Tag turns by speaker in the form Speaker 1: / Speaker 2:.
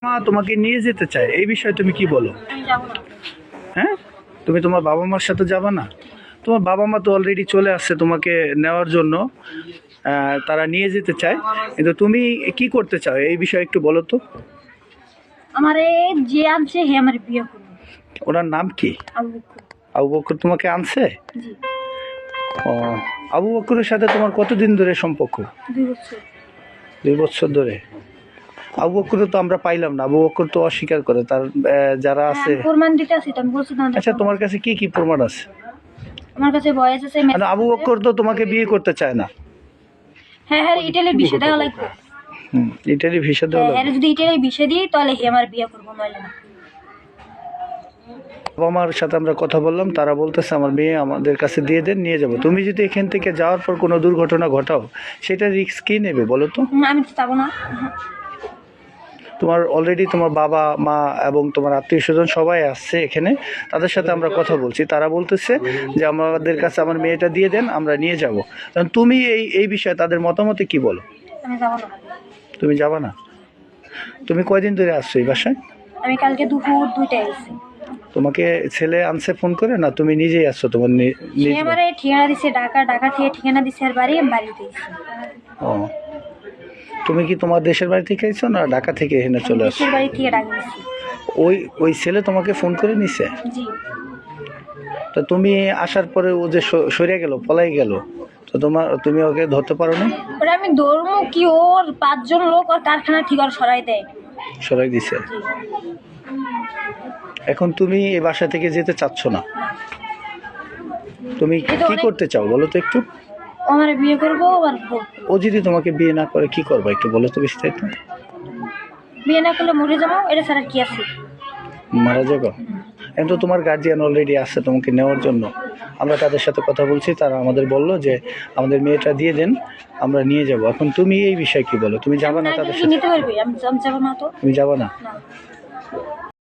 Speaker 1: মা তোমাকে নিয়ে যেতে চায়, এই বিষয়ে তুমি কি বলো?
Speaker 2: আমি যাবো না।
Speaker 1: হ্যাঁ, তুমি তোমার বাবা মার সাথে যাবে না? তোমার বাবা মা তো অলরেডি চলে আসছে তোমাকে নেওয়ার জন্য। তারা নিয়ে যেতে চায়, কিন্তু তুমি কি করতে চাও এই বিষয়ে একটু বলো তো।
Speaker 2: আমারে যে আনছে হে আমার বিয়ে করবে।
Speaker 1: ওনার নাম কি?
Speaker 2: আবু বকর।
Speaker 1: আবু বকর তোমাকে আনছে?
Speaker 2: জি।
Speaker 1: ও, আবু বকরের সাথে তোমার কতদিন ধরে সম্পর্ক?
Speaker 2: 2 বছর।
Speaker 1: 2 বছর ধরে। আবু বকর তো আমরা পাইলাম না, আবু বকর তো অস্বীকার করে তার যারা আছে।
Speaker 2: আমি প্রমাণ দিতে আসি তো, আমি বলছি না।
Speaker 1: আচ্ছা, তোমার কাছে কি কি প্রমাণ আছে?
Speaker 2: আমার কাছে বয়স আছে।
Speaker 1: মানে আবু বকর তো তোমাকে বিয়ে করতে চায় না।
Speaker 2: হ্যাঁ হ্যাঁ, ইটালির বিষয় দেওয়া লাগবে।
Speaker 1: ইটালি ভিসা দেওয়া
Speaker 2: হ্যাঁ,
Speaker 1: লাগবে।
Speaker 2: যদি ইটালির বিষয় দিই তাহলে হে আমার বিয়ে করবো, নইলে না।
Speaker 1: বাবা মার সাথে আমরা কথা বললাম, তারা বলতেছে আমার মেয়ে আমাদের কাছে দিয়ে দেন, নিয়ে যাব। তুমি যদি এখান থেকে যাওয়ার পর কোনো দুর্ঘটনা ঘটাও, সেটা রিস্ক কে নেবে বলো তো?
Speaker 2: আমি তো যাবো না।
Speaker 1: তোমার অলরেডি তোমার বাবা মা এবং তোমার আত্মীয় স্বজন সবাই আসছে এখানে, তাদের সাথে আমরা কথা বলছি। তারা বলতেছে যে আমাদের কাছে আমার মেয়েটা দিয়ে দেন, আমরা নিয়ে যাব। তুমি এই বিষয়ে তাদের মতামতে কি বলো?
Speaker 2: আমি যাবো না।
Speaker 1: তুমি যাবা না? তুমি কয়দিন ধরে আসছো এই বাসায়?
Speaker 2: আমি কালকে দুপুর 2টায় এসেছি।
Speaker 1: তোমাকে ছেলে আনছে ফোন করে, না তুমি নিজেই আসছো তোমার
Speaker 2: সে আমারে ঠিকানা দিছে, ঢাকা থেকে ঠিকানা দিছে আর বাড়ি, আমি বাড়িতে এসেছি।
Speaker 1: ও, তুমি কি তোমার দেশের বাড়ি থেকে এসেছো না ঢাকা থেকে এখানে চলে আসছো?
Speaker 2: দেশের বাড়ি থেকে ডাক দিছি।
Speaker 1: ওই ছেলে তোমাকে ফোন করে নিছে?
Speaker 2: জি।
Speaker 1: তো তুমি আসার পরে ও যে সরে গেল, পলাই গেল, তো তুমি ওকে ধরতে পারো না?
Speaker 2: ওরা আমি ধরবো কি, ওর 5 জন লোক ওর কারখানা থেকে ওর সরাই দেয়।
Speaker 1: সরাই দিছে।
Speaker 2: জি।
Speaker 1: এখন তুমি এই বাসা থেকে যেতে চাচ্ছ না, তুমি কি করতে চাও বলো তো একটু?
Speaker 2: ও আমার বিয়ে করবো আর
Speaker 1: ও যদি তোমাকে বিয়ে না করে কি করবা একটু বলো তো বিস্তারিত।
Speaker 2: বিয়ে না করলে মরে যাবো, এটা ছাড়া কি আছে?
Speaker 1: মারা যাবো। এখন তো তোমার গার্জিয়ান অলরেডি আসছে তোমাকে নেওয়ার জন্য। আমরা তাদের সাথে কথা বলছি, তারা আমাদের বললো যে আমাদের মেয়েটা দিয়ে দেন, আমরা নিয়ে যাব। এখন তুমি এই বিষয়ে কি বলো? তুমি যাবে না তাদের সাথে?
Speaker 2: নিতে পারবি? আমি যাবো না তো।
Speaker 1: তুমি যাবে না?
Speaker 2: না।